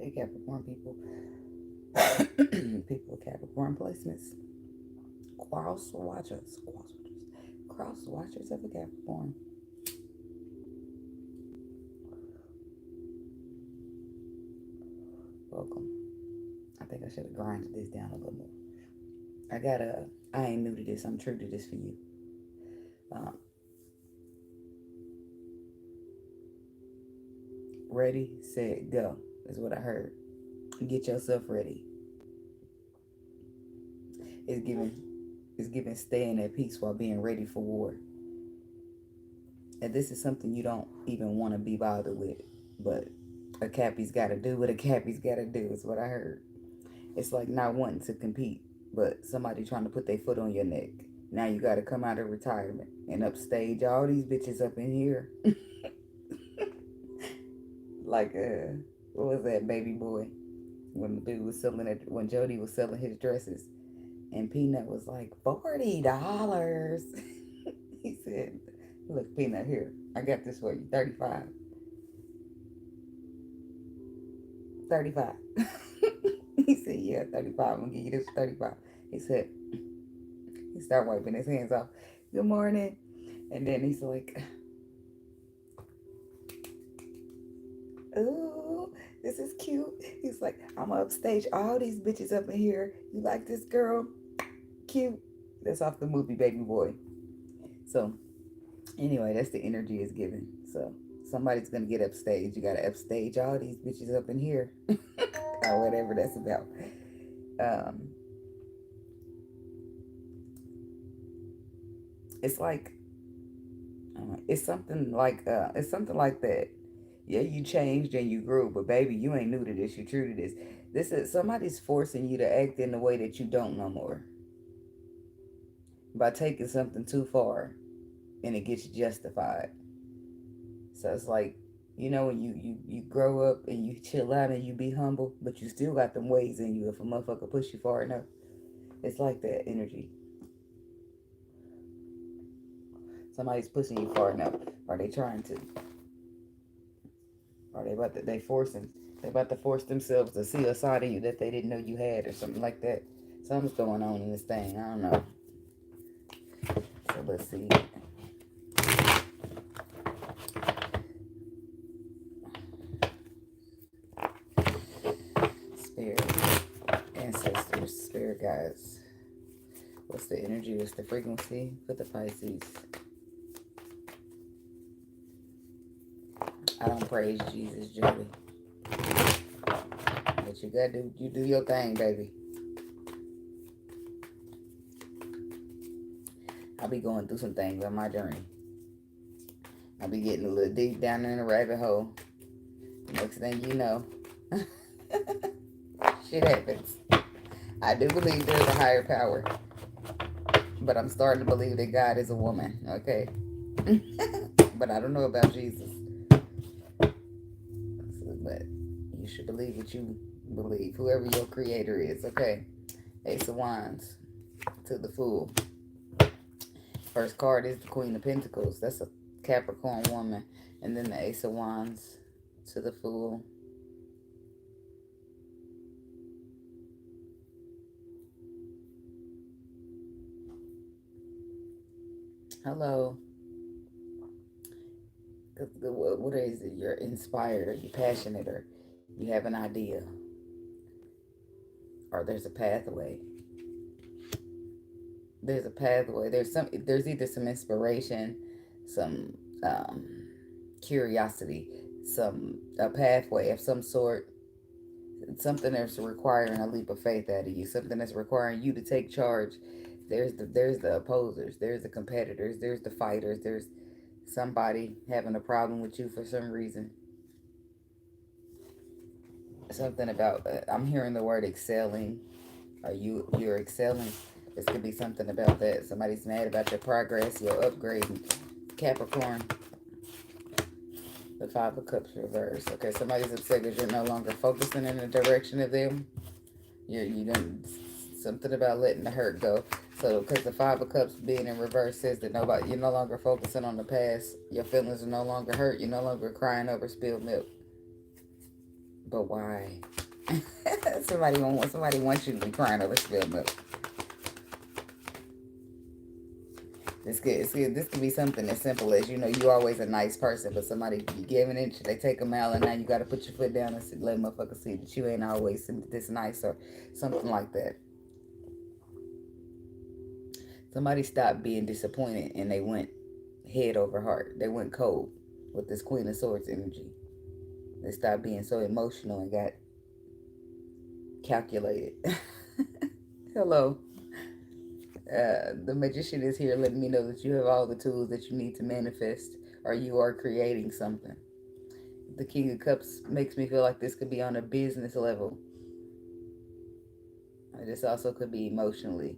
Hey, Capricorn people. People with Capricorn placements. Cross watchers. Cross watchers of a Capricorn. Welcome. I think I should have grinded this down a little more. I ain't new to this. I'm true to this for you. Um, Ready, set, go is what I heard. Get yourself ready. It's giving, it's giving staying at peace while being ready for war. And this is something you don't even want to be bothered with. But a Cappy's got to do what a Cappy's got to do is what I heard. It's like not wanting to compete, but somebody trying to put their foot on your neck. Now you got to come out of retirement and upstage all these bitches up in here. Like, what was that, Baby Boy? When the dude was selling it, when Jody was selling his dresses, and Peanut was like, $40. He said, look, Peanut, here, I got this for you, 35. 35. He said, yeah, 35. I'm gonna give you this for 35. He said, he started wiping his hands off. Good morning. And then he's like, ooh, this is cute. He's like, I'm gonna upstage all these bitches up in here. You like this girl? Cute. That's off the movie Baby Boy. So anyway, that's the energy it's given. So somebody's gonna get upstage. You gotta upstage all these bitches up in here. Or whatever that's about. Um, it's like it's something like that. Yeah, you changed and you grew, but baby, you ain't new to this. You true to this. This is somebody's forcing you to act in a way that you don't no more by taking something too far, and it gets justified. So it's like, when you grow up and you chill out and you be humble, but you still got them ways in you. If a motherfucker push you far enough, it's like that energy. Somebody's pushing you far enough. Are they trying to? Are they about to? They about to force themselves to see a side of you that they didn't know you had, or something like that. Something's going on in this thing. I don't know. So let's see. Spirit, ancestors, spirit guides. What's the energy? What's the frequency for the Pisces? I don't praise Jesus, Julie. But you do your thing, baby. I'll be going through some things on my journey. I'll be getting a little deep down in the rabbit hole. Next thing you know, shit happens. I do believe there's a higher power. But I'm starting to believe that God is a woman, okay? But I don't know about Jesus. But you should believe what you believe, whoever your creator is, okay? Ace of Wands to the Fool. First card is the Queen of Pentacles. That's a Capricorn woman. And then the Ace of Wands to the Fool. Hello. What is it? You're inspired, or you're passionate, or you have an idea, or there's a pathway. There's a pathway. There's either some inspiration, some curiosity, a pathway of some sort, something that's requiring a leap of faith out of you, something that's requiring you to take charge. There's the opposers, there's the competitors, there's the fighters, there's somebody having a problem with you for some reason. Something about I'm hearing the word excelling. You're excelling? This could be something about that. Somebody's mad about your progress, your upgrading. Capricorn, the Five of Cups reverse. Okay, somebody's upset because you're no longer focusing in the direction of them. You done something about letting the hurt go. So, because the Five of Cups being in reverse says that you're no longer focusing on the past. Your feelings are no longer hurt. You're no longer crying over spilled milk. But why? somebody wants you to be crying over spilled milk. This could be something as simple as, you always a nice person, but somebody you give an inch, they take a mile, and now you got to put your foot down and let motherfuckers see that you ain't always this nice or something like that. Somebody stopped being disappointed and they went head over heart. They went cold with this Queen of Swords energy. They stopped being so emotional and got calculated. Hello. The Magician is here letting me know that you have all the tools that you need to manifest, or you are creating something. The King of Cups makes me feel like this could be on a business level. This also could be emotionally.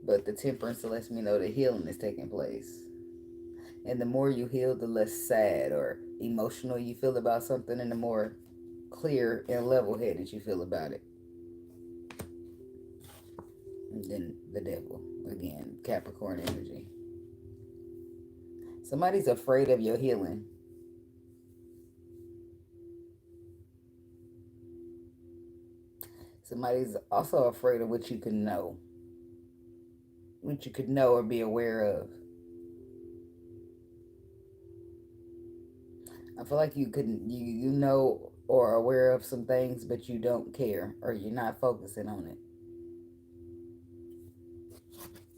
But the Temperance lets me know that healing is taking place. And the more you heal, the less sad or emotional you feel about something, and the more clear and level-headed you feel about it. And then the Devil. Again, Capricorn energy. Somebody's afraid of your healing. Somebody's also afraid of what you can know. What you could know or be aware of. I feel like you know or aware of some things, but you don't care, or you're not focusing on it.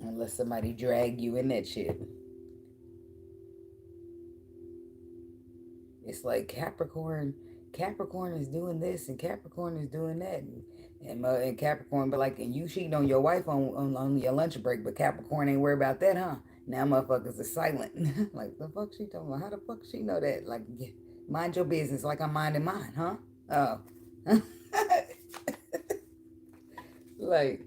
Unless somebody drag you in that shit. It's like Capricorn is doing this and Capricorn is doing that. And Capricorn, but like, and you cheating on your wife on your lunch break, but Capricorn ain't worried about that, huh? Now motherfuckers are silent. Like, the fuck she talking about? How the fuck she know that? Like, mind your business like I'm minding mine, huh? Oh. Like,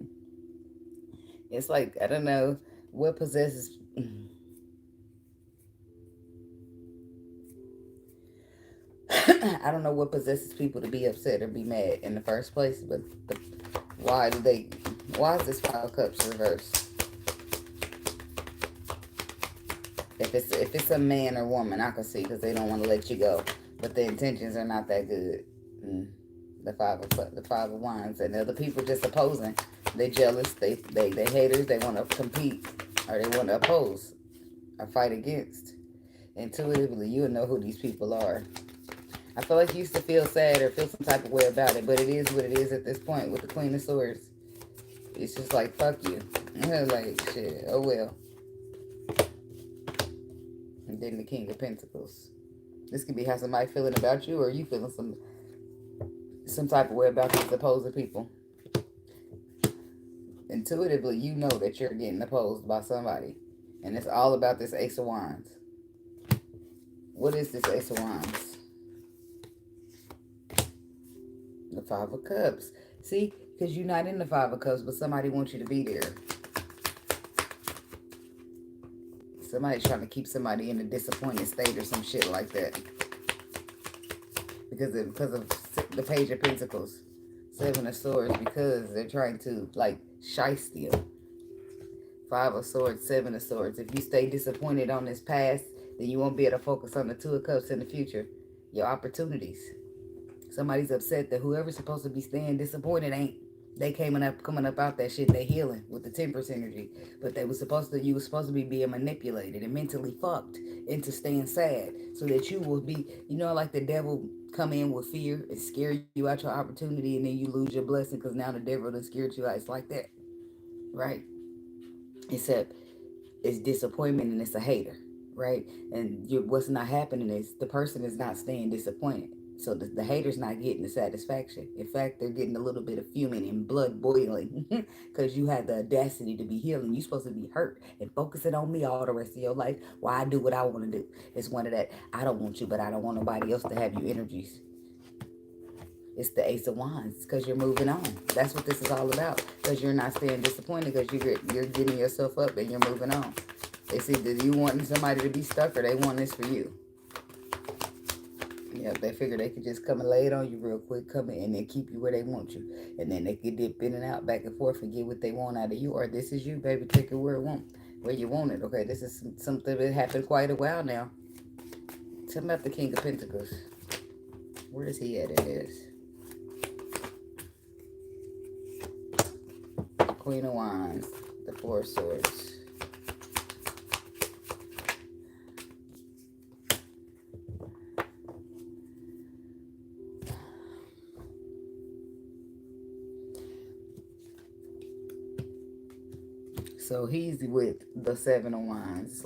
it's like, I don't know what possesses... I don't know what possesses people to be upset or be mad in the first place, but why is this Five of Cups reversed? If it's a man or woman, I can see, because they don't want to let you go, but the intentions are not that good. The Five of Wands, and other people just opposing. They jealous. They haters. They want to compete, or they want to oppose or fight against. Intuitively, you'll know who these people are. I feel like you used to feel sad or feel some type of way about it, but it is what it is at this point with the Queen of Swords. It's just like, fuck you. Like, shit, oh well. And then the King of Pentacles. This could be how somebody feeling about you, or you feeling some type of way about these opposing people. Intuitively, you know that you're getting opposed by somebody. And it's all about this Ace of Wands. What is this Ace of Wands? The Five of Cups. See? Because you're not in the Five of Cups, but somebody wants you to be there. Somebody's trying to keep somebody in a disappointed state or some shit like that. Because of the Page of Pentacles. Seven of Swords. Because they're trying to, like, shiest you. Five of Swords, Seven of Swords. If you stay disappointed on this past, then you won't be able to focus on the Two of Cups in the future. Your opportunities. Somebody's upset that whoever's supposed to be staying disappointed ain't. They coming up out that shit. They healing with the Temperance energy. But you were supposed to be being manipulated and mentally fucked into staying sad. So that you will be, like the devil come in with fear and scare you out your opportunity, and then you lose your blessing because now the devil done scared you out. It's like that. Right? Except it's disappointment and it's a hater. Right? And what's not happening is the person is not staying disappointed. So the hater's not getting the satisfaction. In fact, they're getting a little bit of fuming and blood boiling because you had the audacity to be healing. You're supposed to be hurt and focusing on me all the rest of your life while I do what I want to do. It's one of that, I don't want you, but I don't want nobody else to have you energies. It's the Ace of Wands because you're moving on. That's what this is all about, because you're not staying disappointed because you're getting yourself up and you're moving on. It's either you wanting somebody to be stuck or they want this for you. Yeah, they figure they could just come and lay it on you real quick, come in and then keep you where they want you. And then they could dip in and out, back and forth, and get what they want out of you. Or this is you, baby, take it where you want it. Okay, this is something that happened quite a while now. Tell me about the King of Pentacles. Where is he at in this? Queen of Wands, the Four of Swords. So he's with the Seven of Wands.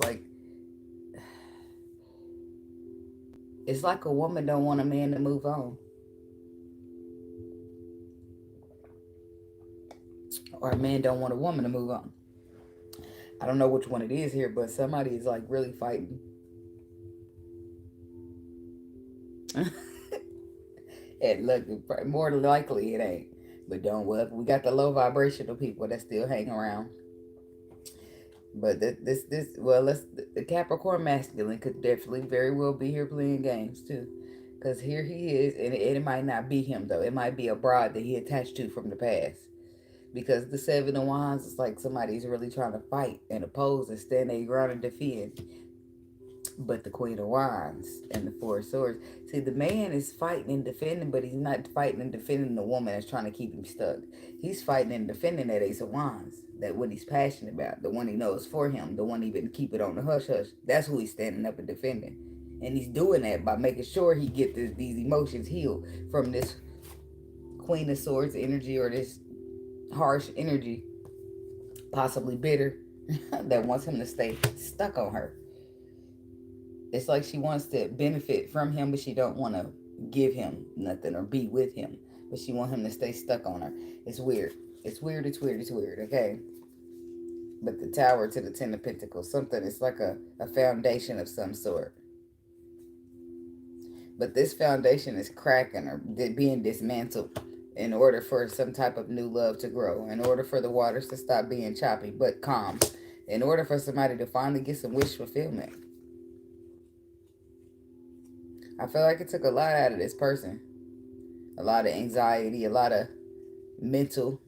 It's like a woman don't want a man to move on. Or a man don't want a woman to move on. I don't know which one it is here, but somebody is like really fighting. And look, more than likely it ain't. But don't worry, we got the low vibrational people that still hang around. But the Capricorn masculine could definitely very well be here playing games too. Because here he is, and it might not be him though. It might be a bride that he attached to from the past. Because the Seven of Wands is like somebody's really trying to fight and oppose and stand their ground and defend. But the Queen of Wands and the Four of Swords. See, the man is fighting and defending, but he's not fighting and defending the woman that's trying to keep him stuck. He's fighting and defending that Ace of Wands. That what he's passionate about. The one he knows for him. The one he been keep it on the hush-hush. That's who he's standing up and defending. And he's doing that by making sure he get these emotions healed from this Queen of Swords energy or this harsh energy, possibly bitter, that wants him to stay stuck on her. It's like she wants to benefit from him, but she don't want to give him nothing or be with him. But she want him to stay stuck on her. It's weird. It's weird, it's weird, it's weird, okay? But the Tower to the Ten of Pentacles, something, it's like a foundation of some sort. But this foundation is cracking or being dismantled in order for some type of new love to grow. In order for the waters to stop being choppy but calm. In order for somebody to finally get some wish fulfillment. I feel like it took a lot out of this person. A lot of anxiety, a lot of mental.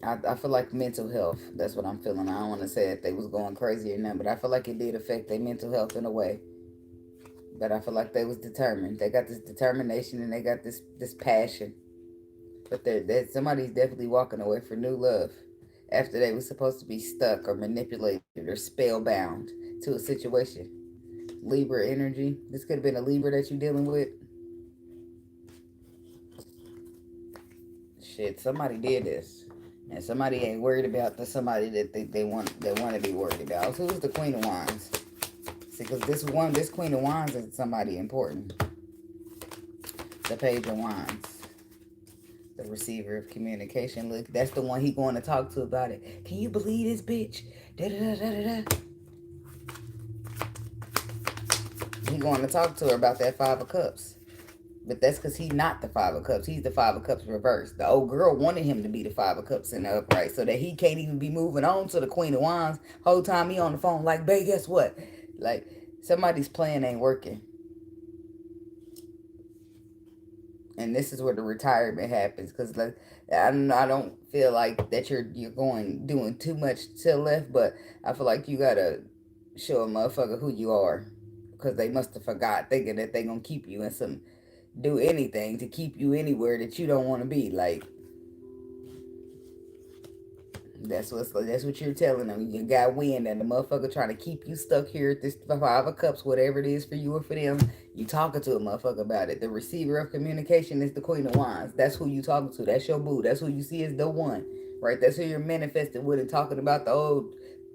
I feel like mental health. That's what I'm feeling. I don't want to say that they was going crazy or nothing, but I feel like it did affect their mental health in a way. But I feel like they was determined. They got this determination and they got this passion. But somebody's definitely walking away for new love after they were supposed to be stuck or manipulated or spellbound to a situation. Libra energy. This could have been a Libra that you're dealing with. Shit, somebody did this. And somebody ain't worried about somebody that they want to be worried about. So who's the Queen of Wands? See, because this Queen of Wands is somebody important. The Page of Wands. The receiver of communication. Look, that's the one he going to talk to about it. Can you believe this bitch? Da-da-da-da-da-da. He going to talk to her about that Five of Cups. But that's because he's not the Five of Cups. He's the Five of Cups reversed. The old girl wanted him to be the Five of Cups in the upright so that he can't even be moving on to the Queen of Wands. Whole time he on the phone like, babe, guess what? Like, somebody's plan ain't working. And this is where the retirement happens. Because like, I don't feel like that you're doing too much to the left. But I feel like you got to show a motherfucker who you are. Because they must have forgot thinking that they going to keep you in some... Do anything to keep you anywhere that you don't want to be. Like... That's what you're telling them. You got wind and the motherfucker trying to keep you stuck here at this Five of Cups, whatever it is for you or for them. You talking to a motherfucker about it. The receiver of communication is the Queen of Wands. That's who you talking to. That's your boo. That's who you see as the one, right? That's who you're manifesting with and talking about the old.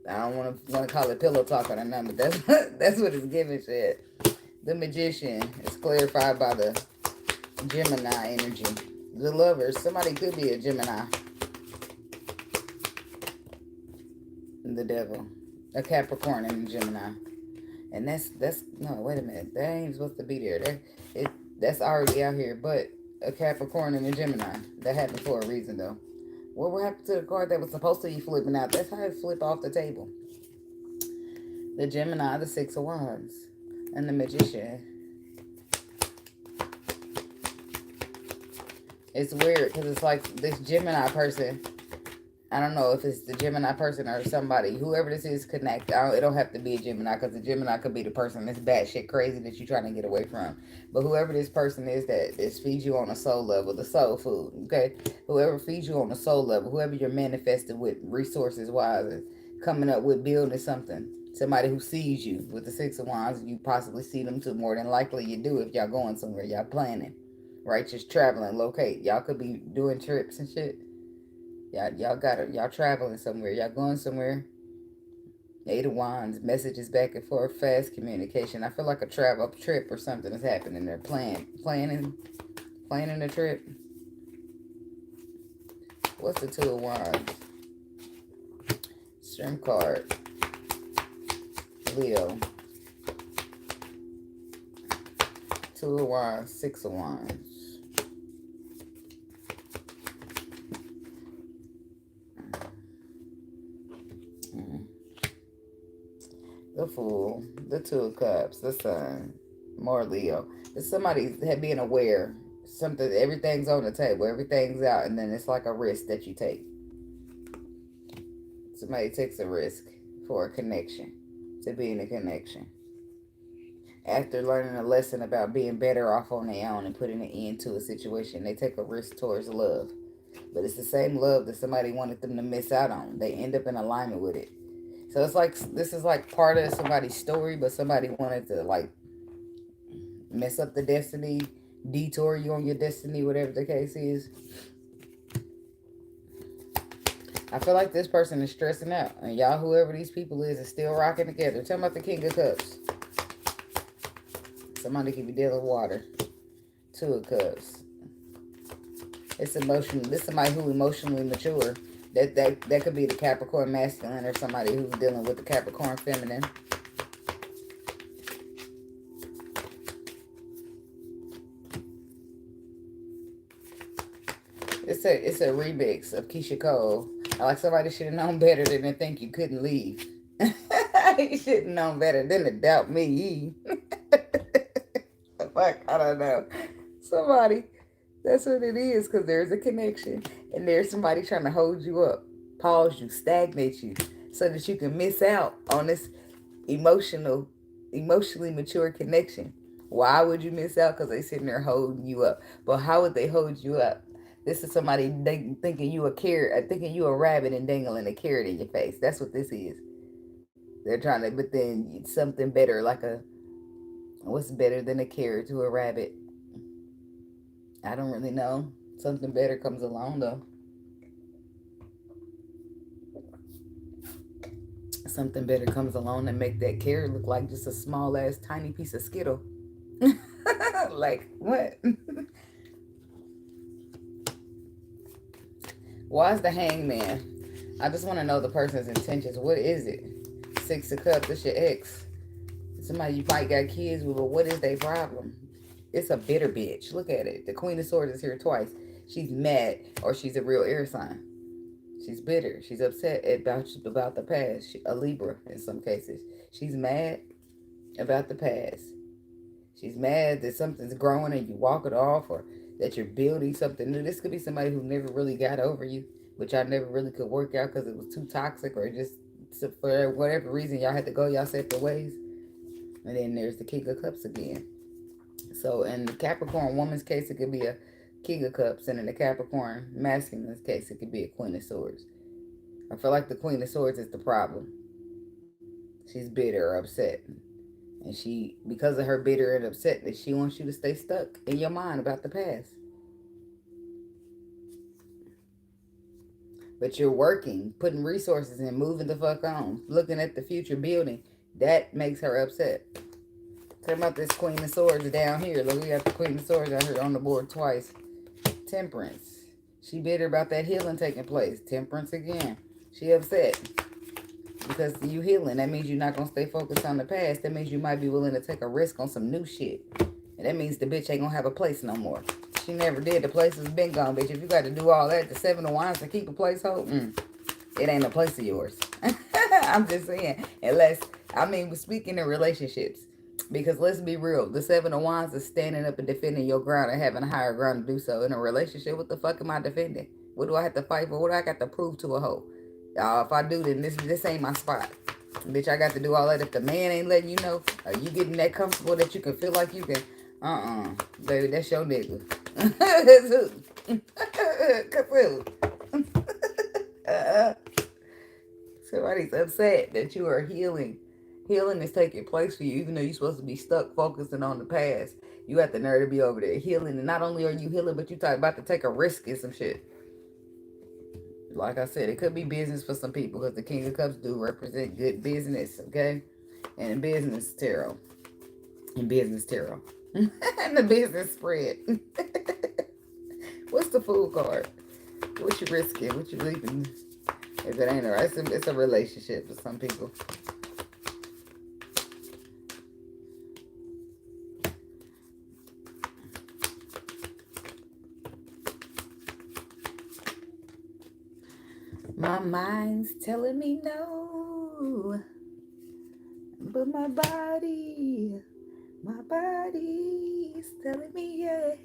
I don't want to call it pillow talking or nothing, but that's what it's giving shit. The Magician is clarified by the Gemini energy. The Lovers. Somebody could be a Gemini. The Devil, a Capricorn and a Gemini, and that's no, wait a minute, that ain't supposed to be there. That's already out here. But a Capricorn and a Gemini, that happened for a reason though. What happened to the card that was supposed to be flipping out? That's how it flip off the table. The Gemini, the Six of Wands, and the Magician. It's weird because it's like this Gemini person I don't know if it's the Gemini person or somebody, whoever this is, connect. It don't have to be a Gemini, because the Gemini could be the person that's batshit crazy that you're trying to get away from. But whoever this person is that feeds you on a soul level, the soul food, okay? Whoever feeds you on a soul level, whoever you're manifested with resources wise, and coming up with building something. Somebody who sees you with the Six of Wands, you possibly see them too. More than likely you do if y'all going somewhere, y'all planning, right? Just traveling, locate. Y'all could be doing trips and shit. Y'all traveling somewhere. Y'all going somewhere. Eight of Wands, messages back and forth, fast communication. I feel like a trip or something is happening there. Planning a trip. What's the Two of Wands? Strength card. Leo. Two of Wands, Six of Wands. The Fool, the Two of Cups, the Sun, more Leo. It's somebody being aware. Something, everything's on the table, everything's out, and then it's like a risk that you take. Somebody takes a risk for a connection, to be in a connection. After learning a lesson about being better off on their own and putting an end to a situation, they take a risk towards love. But it's the same love that somebody wanted them to miss out on. They end up in alignment with it. So it's like, this is like part of somebody's story, but somebody wanted to like mess up the destiny, detour you on your destiny, whatever the case is. I feel like this person is stressing out. And y'all, whoever these people is still rocking together. Tell me about the King of Cups. Somebody could be dealing with water. Two of Cups. It's emotional. This is somebody who emotionally mature. That could be the Capricorn masculine or somebody who's dealing with the Capricorn feminine. It's a remix of Keisha Cole. Like somebody should have known better than to think you couldn't leave. You should have known better than to doubt me. Fuck, I don't know. Somebody. That's what it is, because there's a connection. And there's somebody trying to hold you up, pause you, stagnate you, so that you can miss out on this emotionally mature connection. Why would you miss out? Because they sitting there holding you up. But how would they hold you up? This is somebody thinking you a carrot, thinking you a rabbit and dangling a carrot in your face. That's what this is. They're trying to, but then something better, like what's better than a carrot to a rabbit? I don't really know. Something better comes along, though. Something better comes along and make that carrot look like just a small ass tiny piece of Skittle. Like, what? Why is the Hangman? I just want to know the person's intentions. What is it? Six of Cups, it's your ex. Somebody you might got kids with, but what is their problem? It's a bitter bitch. Look at it. The Queen of Swords is here twice. She's mad, or she's a real air sign. She's bitter. She's upset about the past. A Libra in some cases. She's mad about the past. She's mad that something's growing and you walk it off, or that you're building something new. This could be somebody who never really got over you, but y'all never really could work out because it was too toxic, or just for whatever reason y'all had to go y'all separate ways. And then there's the King of Cups again. So in the Capricorn woman's case, it could be a King of Cups, and in the Capricorn masculine's case, it could be a Queen of Swords. I feel like the Queen of Swords is the problem. She's bitter or upset. And she, because of her bitter and upset, that she wants you to stay stuck in your mind about the past. But you're working, putting resources in, moving the fuck on, looking at the future, building. That makes her upset. Talk about this Queen of Swords down here. Look, we got the Queen of Swords out here on the board twice. Temperance. She bitter about that healing taking place. Temperance again. She upset. Because you healing, that means you're not going to stay focused on the past. That means you might be willing to take a risk on some new shit. And that means the bitch ain't going to have a place no more. She never did. The place has been gone, bitch. If you got to do all that, the Seven of Wands to keep a place whole, it ain't a place of yours. I'm just saying. Unless, we're speaking in relationships. Because let's be real. The Seven of Wands is standing up and defending your ground and having a higher ground to do so. In a relationship, what the fuck am I defending? What do I have to fight for? What do I got to prove to a hoe? If I do, then this ain't my spot. Bitch, I got to do all that if the man ain't letting you know. Are you getting that comfortable that you can feel like you can? Baby, that's your nigga. Somebody's upset that you are healing. Healing is taking place for you, even though you're supposed to be stuck focusing on the past. You have the nerve to be over there healing. And not only are you healing, but you're about to take a risk in some shit. Like I said, it could be business for some people because the King of Cups do represent good business, okay? And in business tarot. And business tarot. And the business spread. What's the Fool card? What you risking? What you leaving? If it ain't alright, it's a relationship for some people. My mind's telling me no, but my body's telling me yes.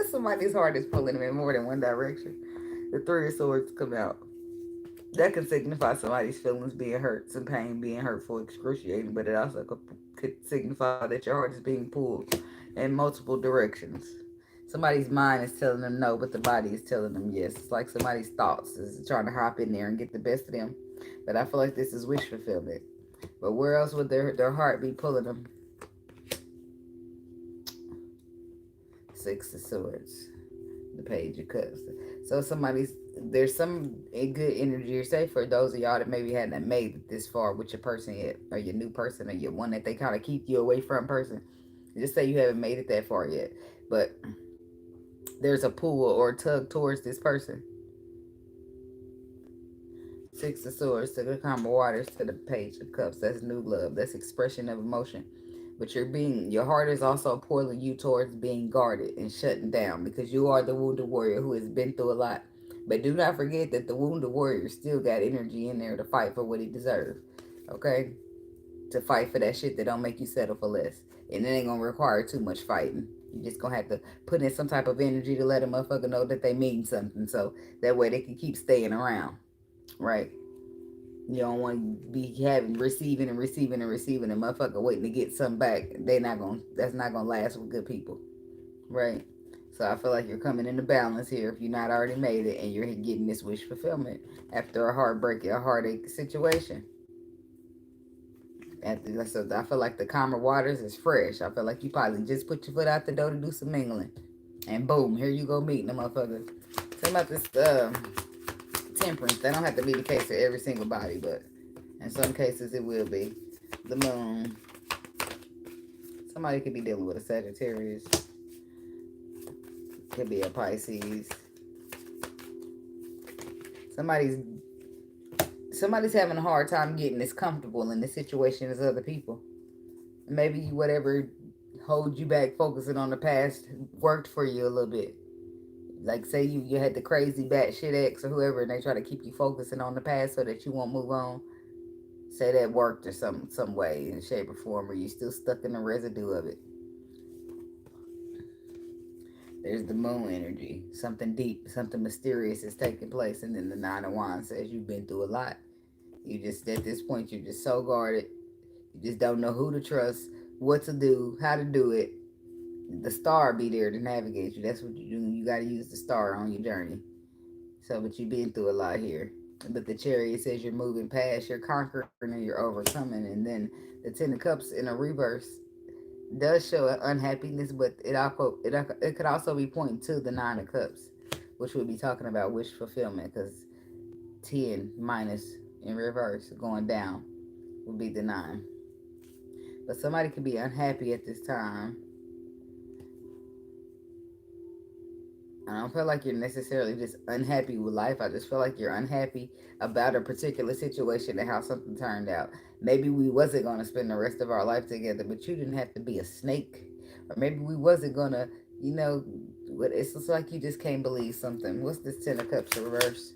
Somebody's heart is pulling them in more than one direction. The Three of Swords come out. That can signify somebody's feelings being hurt, some pain being hurtful, excruciating, but it also could signify that your heart is being pulled in multiple directions. Somebody's mind is telling them no, but the body is telling them yes. It's like somebody's thoughts is trying to hop in there and get the best of them. But I feel like this is wish fulfillment. But where else would their heart be pulling them? Six of Swords. The Page of Cups. So there's some good energy or say for those of y'all that maybe hadn't made it this far with your person yet, or your new person, or your one that they kind of keep you away from person. Just say you haven't made it that far yet. But there's a pull or a tug towards this person. Six of Swords to the calm waters to the Page of Cups. That's new love. That's expression of emotion. But your heart is also pulling you towards being guarded and shutting down because you are the wounded warrior who has been through a lot. But do not forget that the wounded warrior still got energy in there to fight for what he deserves. Okay? To fight for that shit that don't make you settle for less. And it ain't gonna require too much fighting. You just gonna have to put in some type of energy to let a motherfucker know that they mean something. So that way they can keep staying around. Right? You don't want to be receiving and motherfucker waiting to get something back. That's not gonna last with good people. Right? So I feel like you're coming into balance here if you're not already made it and you're getting this wish fulfillment after a heartache situation. So I feel like the calmer waters is fresh. I feel like you probably just put your foot out the door to do some mingling. And boom, here you go meeting the motherfuckers. Something about this temperance. That don't have to be the case for every single body, but in some cases it will be. The moon. Somebody could be dealing with a Sagittarius. Could be a Pisces. Somebody's having a hard time getting as comfortable in this situation as other people. Maybe whatever holds you back focusing on the past worked for you a little bit. Like say you had the crazy batshit ex or whoever and they try to keep you focusing on the past so that you won't move on. Say that worked or some way in shape or form or you still stuck in the residue of it. There's the moon energy. Something deep, something mysterious is taking place. And then the Nine of Wands says you've been through a lot. You just, at this point, you're just so guarded. You just don't know who to trust, what to do, how to do it. The star be there to navigate you. That's what you do. You got to use the star on your journey. So, but you've been through a lot here. But the Chariot says you're moving past, you're conquering, and you're overcoming. And then the Ten of Cups in a reverse does show unhappiness, but it could also be pointing to the Nine of Cups, which would be talking about wish fulfillment, because 10 minus in reverse going down would be the 9. But somebody could be unhappy at this time. I don't feel like you're necessarily just unhappy with life. I just feel like you're unhappy about a particular situation and how something turned out. Maybe we wasn't going to spend the rest of our life together, but you didn't have to be a snake. Or maybe we wasn't going to, it's just like you just can't believe something. What's this Ten of Cups reverse?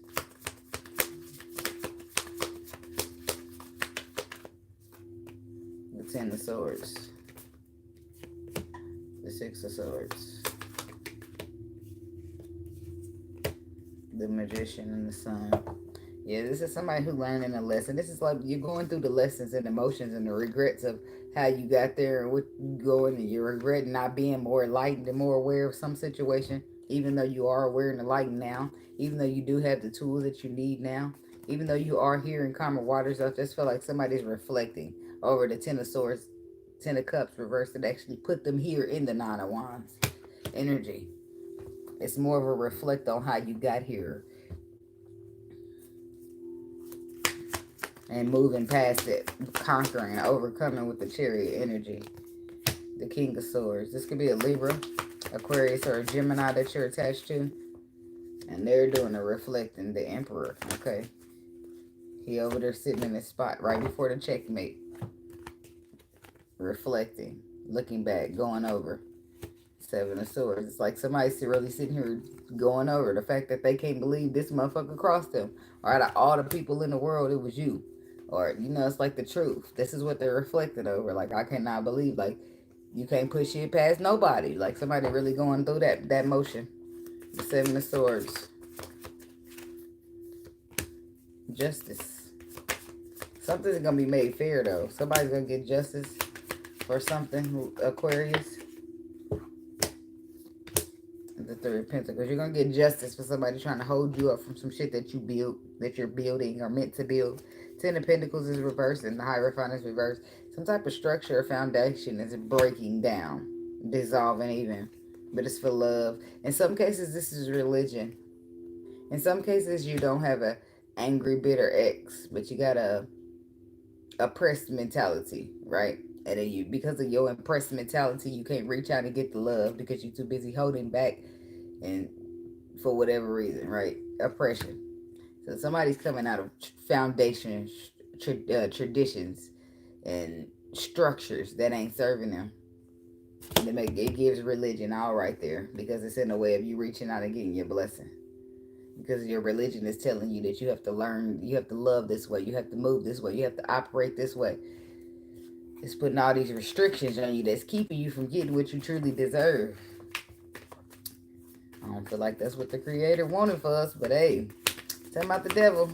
The Ten of Swords. The Six of Swords. The Magician and the Sun. Yeah, this is somebody who learning a lesson. This is like you're going through the lessons and emotions and the regrets of how you got there and what you going, and you're regretting not being more enlightened and more aware of some situation, even though you are aware and enlightened now, even though you do have the tools that you need now, even though you are here in calmer waters. I just feel like somebody's reflecting over the Ten of Swords, Ten of Cups reversed, and actually put them here in the Nine of Wands energy. It's more of a reflect on how you got here and moving past it, conquering, overcoming with the Chariot energy. The King of Swords. This could be a Libra, Aquarius, or a Gemini that you're attached to. And they're doing a reflecting, the Emperor, okay? He over there sitting in his spot right before the checkmate. Reflecting, looking back, going over. Seven of Swords. It's like somebody's really sitting here going over the fact that they can't believe this motherfucker crossed them. Or out of all the people in the world, it was you. Or, you know, it's like the truth. This is what they're reflecting over. Like, I cannot believe, like, you can't push shit past nobody. Like, somebody really going through that motion. The Seven of Swords. Justice. Something's going to be made fair, though. Somebody's going to get justice for something, Aquarius. The Three of Pentacles. You're going to get justice for somebody trying to hold you up from some shit that you built, that you're building or meant to build. Ten of Pentacles is reversed and the Hierophant is reversed. Some type of structure or foundation is breaking down, dissolving even. But it's for love. In some cases, this is religion. In some cases, you don't have a angry, bitter ex, but you got a oppressed mentality, right? And then you, because of your oppressed mentality, you can't reach out and get the love because you're too busy holding back, and for whatever reason, right? Oppression. So somebody's coming out of foundations, traditions, and structures that ain't serving them. And it gives religion all right there because it's in a way of you reaching out and getting your blessing. Because your religion is telling you that you have to learn, you have to love this way, you have to move this way, you have to operate this way. It's putting all these restrictions on you that's keeping you from getting what you truly deserve. I don't feel like that's what the Creator wanted for us, but hey, tell about the devil.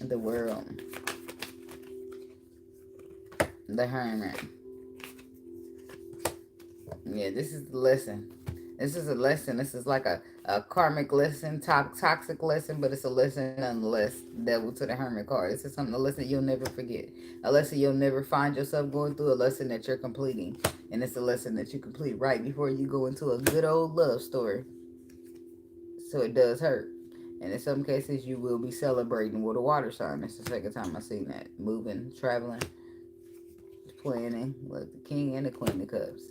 The World. The Hermit. Yeah, this is the lesson. This is a lesson. This is like a karmic lesson, toxic lesson, but it's a lesson nonetheless. Devil to the Hermit card. This is something, a lesson you'll never forget. A lesson you'll never find yourself going through. A lesson that you're completing. And it's a lesson that you complete right before you go into a good old love story. So it does hurt. And in some cases, you will be celebrating with a water sign. That's the second time I've seen that. Moving, traveling, planning. Look, the King and the Queen of Cups.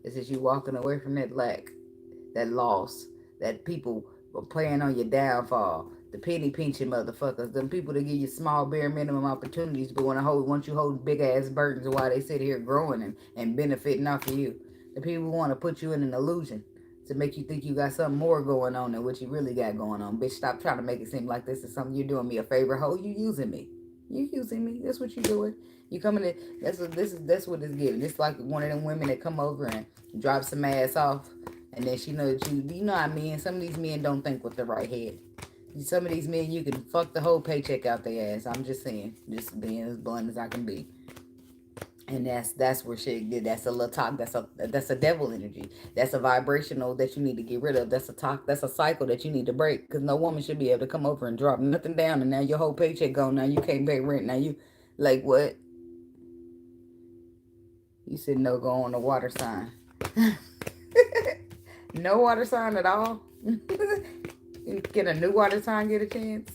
This is you walking away from that lack, that loss, that people were playing on your downfall. The penny pinching motherfuckers. Them people that give you small, bare minimum opportunities, but want you holding big ass burdens while they sit here growing and benefiting off of you. The people who want to put you in an illusion to make you think you got something more going on than what you really got going on. Bitch, stop trying to make it seem like this is something you're doing me a favor. Ho, you using me. You using me. That's what you doing. You coming in. That's what it's giving. It's like one of them women that come over and drop some ass off, and then she knows that you know what I mean? Some of these men don't think with the right head. Some of these men, you can fuck the whole paycheck out their ass. I'm just saying. Just being as blunt as I can be. And that's where shit did. That's a little talk. That's a devil energy. That's a vibrational that you need to get rid of. That's a talk. That's a cycle that you need to break. Because no woman should be able to come over and drop nothing down, and now your whole paycheck gone. Now you can't pay rent. Now you like what? You said no. Go on the water sign. No water sign at all. Get a new water sign. Get a chance.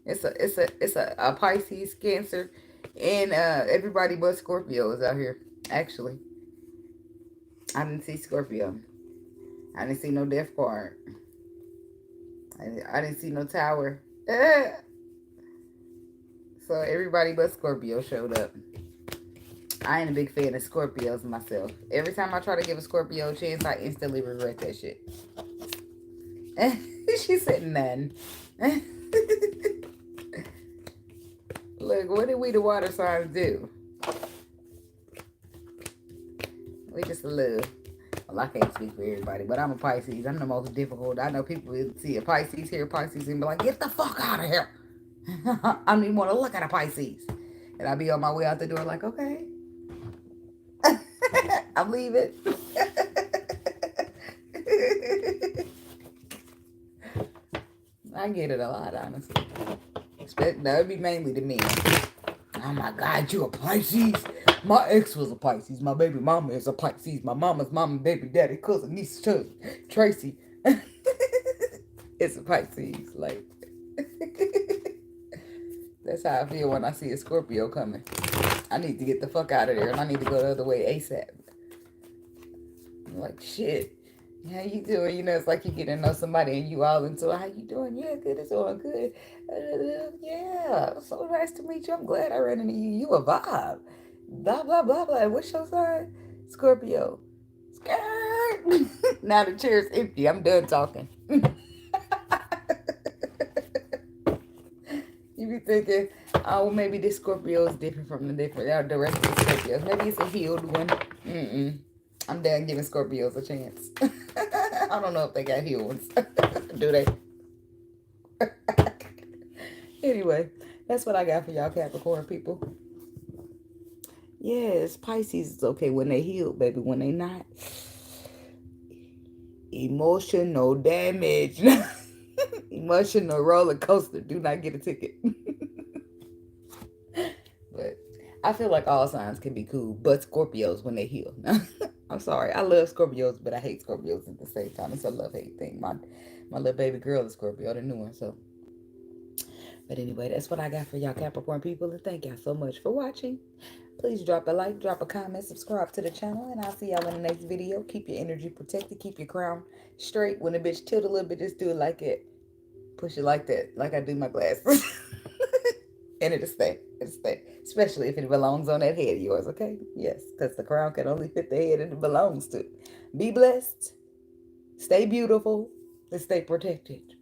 It's a Pisces, Cancer. And everybody but Scorpio is out here. Actually, I didn't see Scorpio. I didn't see no death card. I didn't see no tower. So everybody but Scorpio showed up. I ain't a big fan of Scorpios myself. Every time I try to give a Scorpio a chance, I instantly regret that shit. She said none. Look, what did we the water signs do? We just love Well, I can't speak for everybody, but I'm a Pisces. I'm the most difficult. I know people will see a Pisces, hear Pisces, and be like, get the fuck out of here. I don't even want to look at a Pisces. And I'll be on my way out the door like, okay. I'm leaving. I get it a lot, honestly. That would be mainly the men. Oh my God, you a Pisces? My ex was a Pisces. My baby mama is a Pisces. My mama's mama, baby daddy, cousin, niece, cousin, Tracy. It's a Pisces. Like, that's how I feel when I see a Scorpio coming. I need to get the fuck out of there, and I need to go the other way ASAP. I'm like, shit. How you doing? You know, it's like you get to know somebody and you all into it. How you doing? Yeah, good. It's all good. Yeah, so nice to meet you. I'm glad I ran into you. You a vibe. Blah, blah, blah, blah. What's your sign? Scorpio. Skirt. Now the chair's empty. I'm done talking. You be thinking, oh, maybe this Scorpio is different from the rest of the Scorpios. Maybe it's a healed one. I'm done giving Scorpios a chance. I don't know if they got healed ones. Do they? Anyway, that's what I got for y'all Capricorn people. Yes, Pisces is okay when they heal, baby. When they not, emotional damage. Emotional roller coaster. Do not get a ticket. But I feel like all signs can be cool, but Scorpios when they heal. I'm sorry. I love Scorpios, but I hate Scorpios at the same time. It's a love-hate thing. My little baby girl is Scorpio, the new one. So, but anyway, that's what I got for y'all Capricorn people. And thank y'all so much for watching. Please drop a like, drop a comment, subscribe to the channel, and I'll see y'all in the next video. Keep your energy protected. Keep your crown straight. When the bitch tilt a little bit, just do it like it. Push it like that, like I do my glasses. And it'll stay. It'll stay. Especially if it belongs on that head of yours, okay? Yes, because the crown can only fit the head it belongs to. Be blessed. Stay beautiful. And stay protected.